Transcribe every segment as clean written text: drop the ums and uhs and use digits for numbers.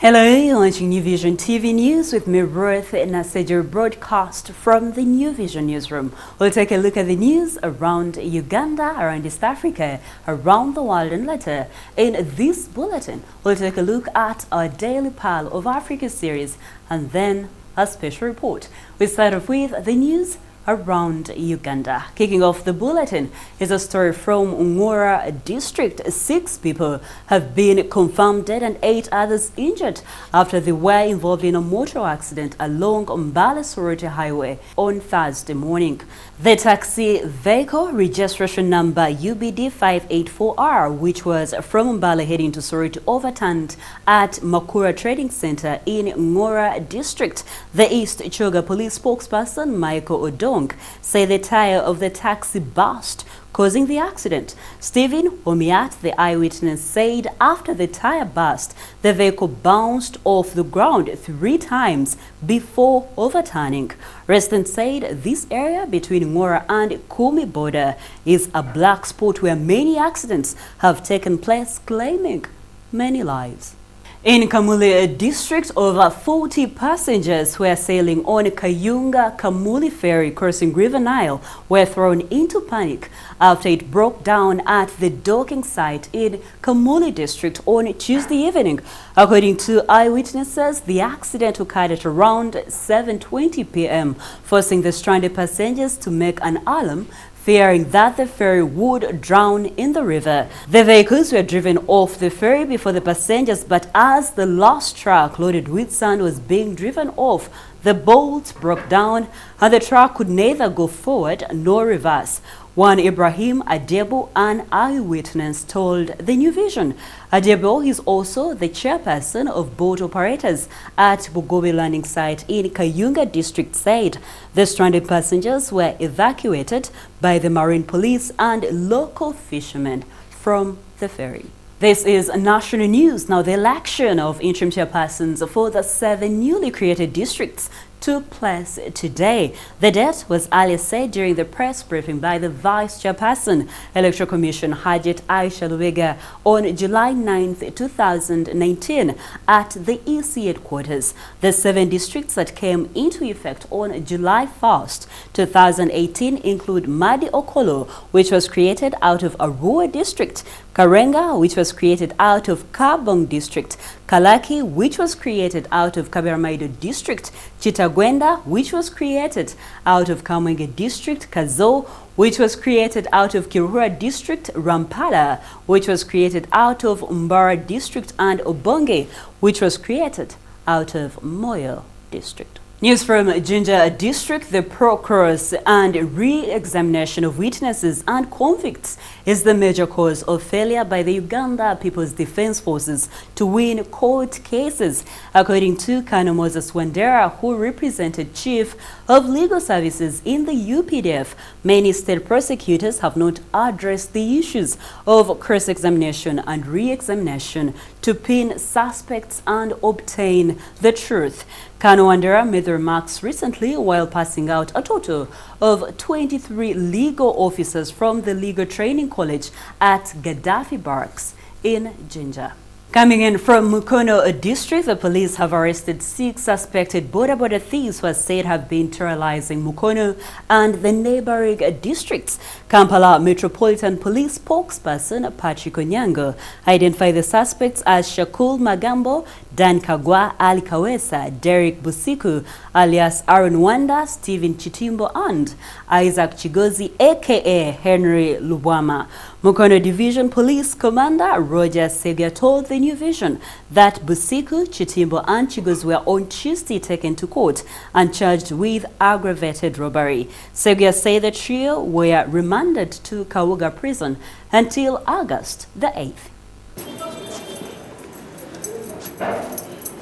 Hello, you're watching New Vision TV News with me, Ruth Nasejje, broadcast from the New Vision newsroom. We'll take a look at the news around Uganda, around East Africa, around the world, and later in this bulletin, we'll take a look at our daily Pal of Africa series and then a special report. We start off with the news around Uganda. Kicking off the bulletin is a story from Ngora district. 6 people have been confirmed dead and 8 others injured after they were involved in a motor accident along Mbale-Soroti highway on Thursday morning. The taxi vehicle registration number UBD 584R, which was from Mbale heading to Soroti, overturned at Makura Trading Center in Ngora district. The East Choga police spokesperson Michael Odong say the tire of the taxi burst, causing the accident. Stephen Omiat, the eyewitness, said after the tire burst, the vehicle bounced off the ground 3 times before overturning. Residents said this area between Ngora and Kumi border is a black spot where many accidents have taken place, claiming many lives. In Kamuli district, over 40 passengers who were sailing on Kayunga-Kamuli ferry crossing River Nile were thrown into panic after it broke down at the docking site in Kamuli district on Tuesday evening. According to eyewitnesses, the accident occurred at around 7:20 p.m., forcing the stranded passengers to make an alarm, fearing that the ferry would drown in the river. The vehicles were driven off the ferry before the passengers, but as the last truck loaded with sand was being driven off, the bolt broke down and the truck could neither go forward nor reverse. One Ibrahim Adebo, an eyewitness, told the New Vision. Adebo is also the chairperson of boat operators at Bugobe landing site in Kayunga district, said the stranded passengers were evacuated by the marine police and local fishermen from the ferry. This is national news. Now, the election of interim chairpersons for the 7 newly created districts took place today. The date was earlier said during the press briefing by the Vice Chairperson, Electoral Commission Hajat Aisha Lubega, on July 9th, 2019 at the EC headquarters. The 7 districts that came into effect on July 1st, 2018 include Madi Okolo, which was created out of Arua district, Karenga, which was created out of Kabong district, Kalaki, which was created out of Kaberamaido district, Chitagwenda, which was created out of Kamwenge district, Kazo, which was created out of Kiruhura district, Rampala, which was created out of Mbara district, and Obonge, which was created out of Moyo district. News from Jinja district. The process and re-examination of witnesses and convicts is the major cause of failure by the Uganda People's Defense Forces to win court cases, according to Colonel Moses Wandera, who represented Chief of Legal Services in the UPDF. Many state prosecutors have not addressed the issues of cross-examination and re-examination to pin suspects and obtain the truth. Colonel Wandera made the remarks recently while passing out a total of 23 legal officers from the Legal Training College at Gaddafi Barracks in Jinja. Coming in from Mukono district, the police have arrested 6 suspected border thieves who are said have been terrorizing Mukono and the neighboring districts. Kampala Metropolitan Police spokesperson Patrick Onyango identified the suspects as Shakul Magambo, Dan Kagwa, Ali Kawesa, Derek Busiku, alias Aaron Wanda, Stephen Chitimbo, and Isaac Chigozi, aka Henry Lubwama. Mukono Division Police Commander Roger Segia told the New Vision that Busiku, Chitimbo, and Chigozi were on Tuesday taken to court and charged with aggravated robbery. Segia said the trio were remanded to Kawuga prison until August the 8th.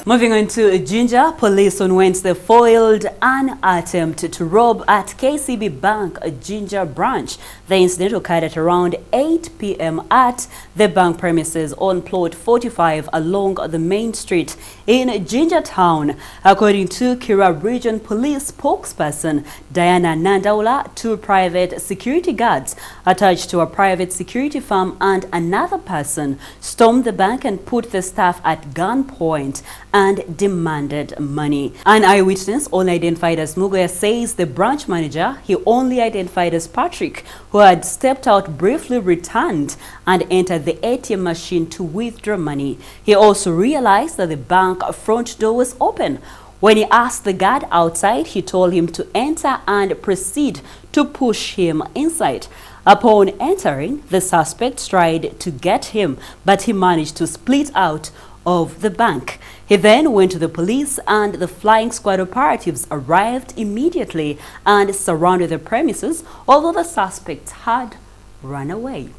Moving on to Jinja, police on Wednesday foiled an attempt to rob at KCB Bank Jinja branch. The incident occurred at around 8 p.m. at the bank premises on plot 45 along the main street in Jinja town. According to Kira Region Police spokesperson Diana Nandaula, 2 private security guards attached to a private security firm and another person stormed the bank and put the staff at gunpoint and demanded money. An eyewitness, only identified as Mugoya, says the branch manager, he only identified as Patrick, who had stepped out, briefly returned and entered the ATM machine to withdraw money. He also realized that the bank front door was open. When he asked the guard outside, he told him to enter and proceed to push him inside. Upon entering, the suspect tried to get him, but he managed to split out of the bank. He then went to the police, and the flying squad operatives arrived immediately and surrounded the premises, although the suspects had run away.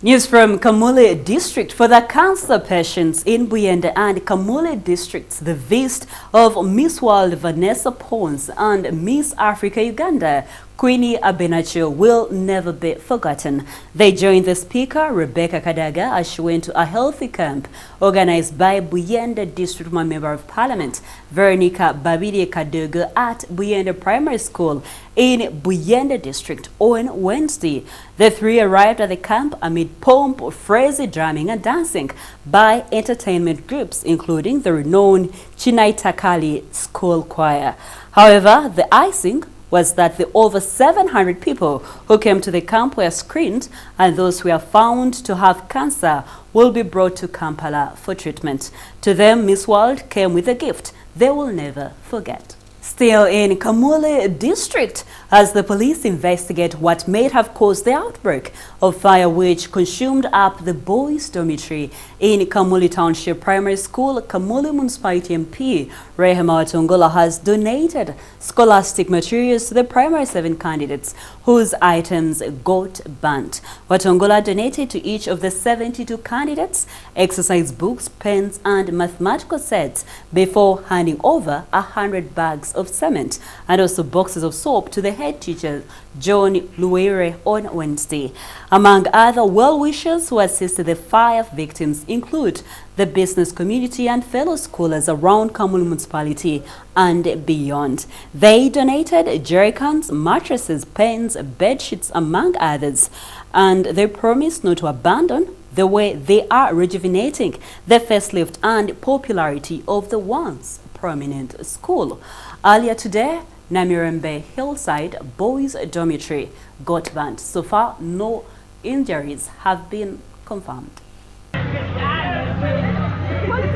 News from Kamuli District. For the cancer patients in Buyende and Kamuli districts, the visit of Miss World Vanessa Pons and Miss Africa Uganda Queenie Abenacho will never be forgotten. They joined the speaker, Rebecca Kadaga, as she went to a healthy camp organized by Buyende District Member of Parliament, Veronica Babidi Kadogo, at Buyende Primary School in Buyende District on Wednesday. The 3 arrived at the camp amid pomp, frenzy, drumming and dancing by entertainment groups, including the renowned Chinaitakali School Choir. However, the icing was that the over 700 people who came to the camp were screened, and those who were found to have cancer will be brought to Kampala for treatment. To them, Miss World came with a gift they will never forget. Still in Kamuli District, as the police investigate what may have caused the outbreak of fire which consumed up the boys' dormitory in Kamuli Township Primary School, Kamuli Municipality MP Rehema Watongola has donated scholastic materials to the primary 7 candidates whose items got burnt. Watongola donated to each of the 72 candidates exercise books, pens and mathematical sets before handing over 100 bags of cement and also boxes of soap to the head teacher John Luere on Wednesday. Among other well-wishers who assisted the fire victims include the business community and fellow scholars around Kamuli Municipality and beyond. They donated jerrycans, mattresses, pens, bed sheets, among others, and they promised not to abandon the way they are rejuvenating the facelift and popularity of the once prominent school. Earlier today, Namirembe Hillside Boys Dormitory got burnt. So far, no injuries have been confirmed.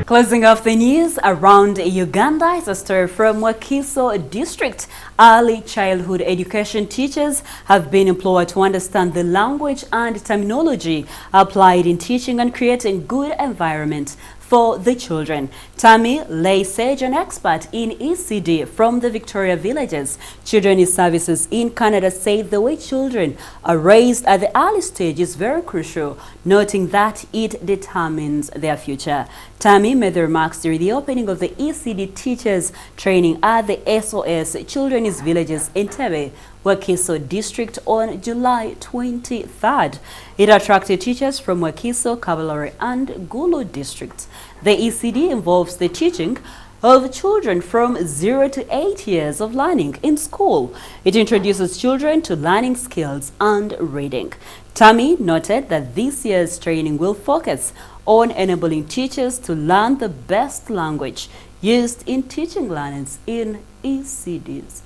Closing off the news around Uganda is a story from Wakiso District. Early childhood education teachers have been employed to understand the language and terminology applied in teaching and creating good environment for the children. Tammy Nasejje, an expert in ECD from the Victoria Villages Children's Services in Canada, said the way children are raised at the early stage is very crucial, noting that it determines their future. Tammy made the remarks during the opening of the ECD teachers training at the SOS Children's Villages in Tebe, Wakiso District on July 23rd. It attracted teachers from Wakiso, Kabalore and Gulu districts. The ECD involves the teaching of children from 0 to 8 years of learning in school. It introduces children to learning skills and reading. Tammy noted that this year's training will focus on enabling teachers to learn the best language used in teaching learners in ECDs.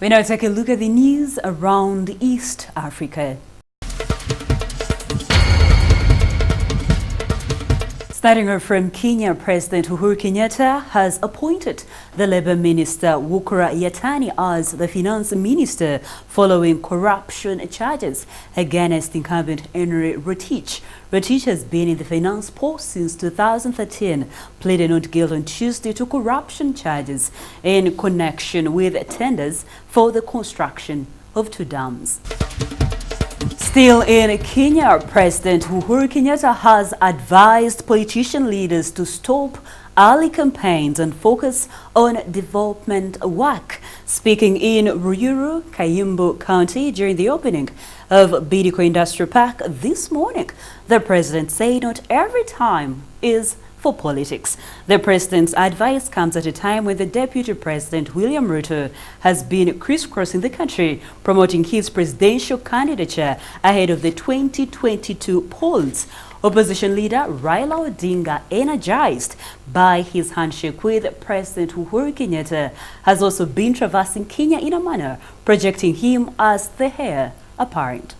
We now take a look at the news around East Africa. Starting off from Kenya, President Uhuru Kenyatta has appointed the Labour Minister Wukura Yatani as the Finance Minister following corruption charges against incumbent Henry Rotich. Rotich has been in the finance post since 2013, pleaded not guilty on Tuesday to corruption charges in connection with tenders for the construction of 2 dams. Still in Kenya, President Uhuru Kenyatta has advised politician leaders to stop early campaigns and focus on development work. Speaking in Ruiru, Kayimbu County during the opening of Bidiko Industrial Park this morning, the president said not every time is for politics. The president's advice comes at a time when the Deputy President William Ruto has been crisscrossing the country, promoting his presidential candidature ahead of the 2022 polls. Opposition leader Raila Odinga, energized by his handshake with President Uhuru Kenyatta, has also been traversing Kenya in a manner projecting him as the heir apparent.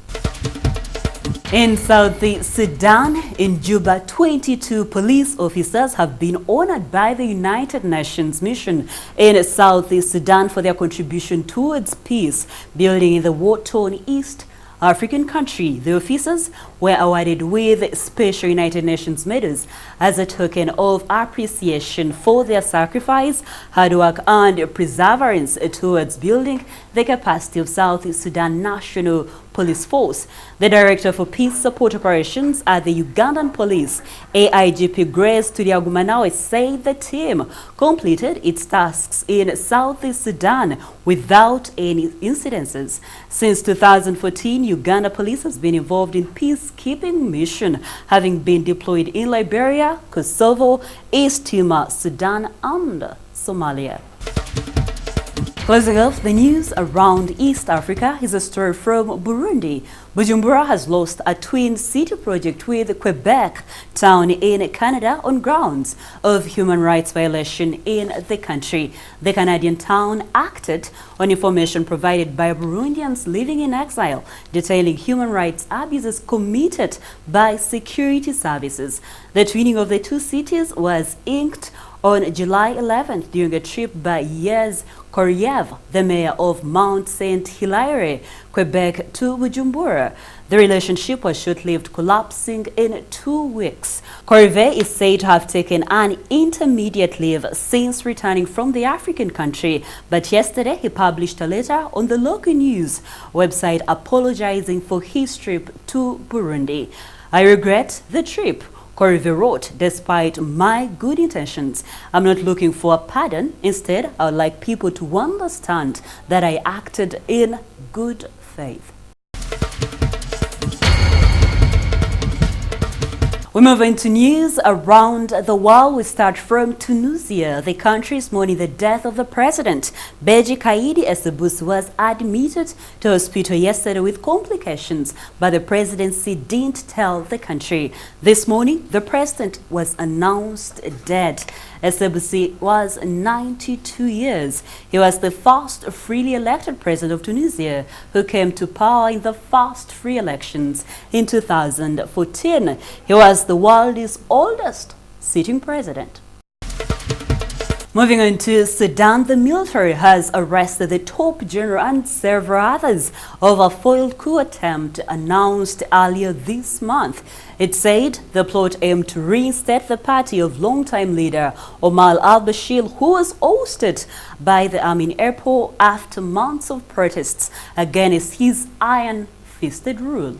In South Sudan, in Juba, 22 police officers have been honored by the United Nations mission in South Sudan for their contribution towards peace building in the war-torn East African country. The officers were awarded with special United Nations medals as a token of appreciation for their sacrifice, hard work, and perseverance towards building the capacity of South Sudan National Police Force. The Director for Peace Support Operations at the Ugandan Police, AIGP Grace Tuliagumanawe, said the team completed its tasks in South Sudan without any incidences. Since 2014, Uganda Police has been involved in peacekeeping mission, having been deployed in Liberia, Kosovo, East Timor, Sudan, and Somalia. Closing off the news around East Africa is a story from Burundi. Bujumbura has lost a twin city project with Quebec town in Canada on grounds of human rights violation in the country. The Canadian town acted on information provided by Burundians living in exile, detailing human rights abuses committed by security services. The twinning of the 2 cities was inked on July 11th during a trip by Yez Koryev, the mayor of Mount Saint Hilaire, Quebec, to Bujumbura. The relationship was short-lived, collapsing in 2 weeks. Koryev is said to have taken an intermediate leave since returning from the African country, but yesterday he published a letter on the local news website apologizing for his trip to Burundi. "I regret the trip," Koryev wrote, "despite my good intentions. I'm not looking for a pardon. Instead, I would like people to understand that I acted in good faith." We move into news around the world. We start from Tunisia. The country is mourning the death of the president. Beji Caid Essebsi was admitted to hospital yesterday with complications, but the presidency didn't tell the country. This morning, the president was announced dead. Essebsi was 92 years. He was the first freely elected president of Tunisia who came to power in the first free elections in 2014. He was the world's oldest sitting president. Moving on to Sudan, the military has arrested the top general and several others of a foiled coup attempt announced earlier this month. It said the plot aimed to reinstate the party of longtime leader Omar al-Bashir, who was ousted by the army in April after months of protests against his iron-fisted rule.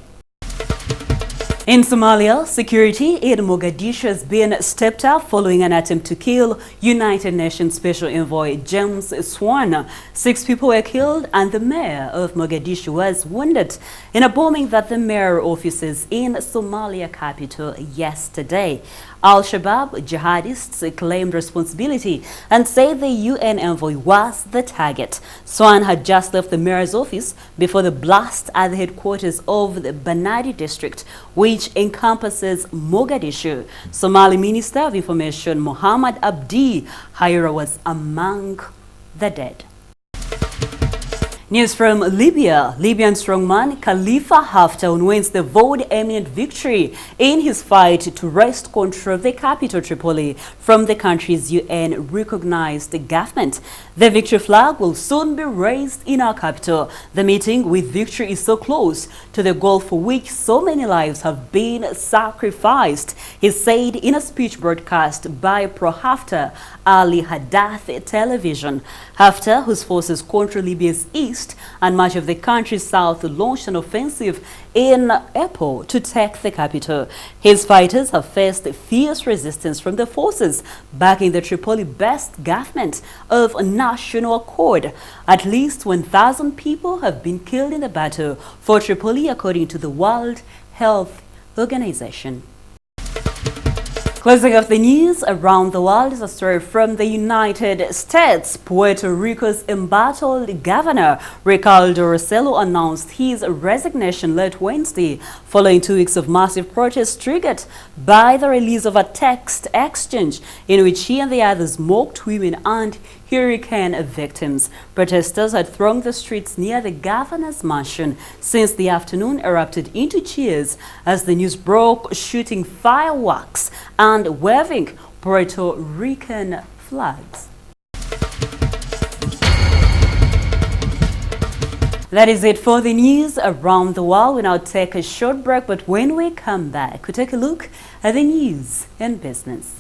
In Somalia, security in Mogadishu has been stepped up following an attempt to kill United Nations Special Envoy James Swan. 6 people were killed and the mayor of Mogadishu was wounded in a bombing that the mayor offices in Somalia capital yesterday. Al-Shabaab jihadists claimed responsibility and said the UN envoy was the target. Swan had just left the mayor's office before the blast at the headquarters of the Banadi district, which encompasses Mogadishu. Somali Minister of Information Mohammed Abdi Haira was among the dead. News from Libya. Libyan strongman Khalifa Haftar on Wednesday vowed eminent victory in his fight to wrest control of the capital Tripoli from the country's UN-recognized government. The victory flag will soon be raised in our capital. The meeting with victory is so close to the goal for which so many lives have been sacrificed, he said in a speech broadcast by pro-Haftar Ali Hadath television. Haftar, whose forces control Libya's east and much of the country's south, launched an offensive in April to take the capital. His fighters have faced fierce resistance from the forces backing the Tripoli-based government of national accord. At least 1,000 people have been killed in the battle for Tripoli, according to the World Health Organization. Closing off the news around the world is a story from the United States. Puerto Rico's embattled governor, Ricardo Rossello, announced his resignation late Wednesday following 2 weeks of massive protests triggered by the release of a text exchange in which he and the others mocked women and hurricane victims. Protesters had thronged the streets near the governor's mansion since the afternoon erupted into cheers as the news broke, shooting fireworks and waving Puerto Rican flags. That is it for the news around the world. We now take a short break, but when we come back, we take a look at the news and business.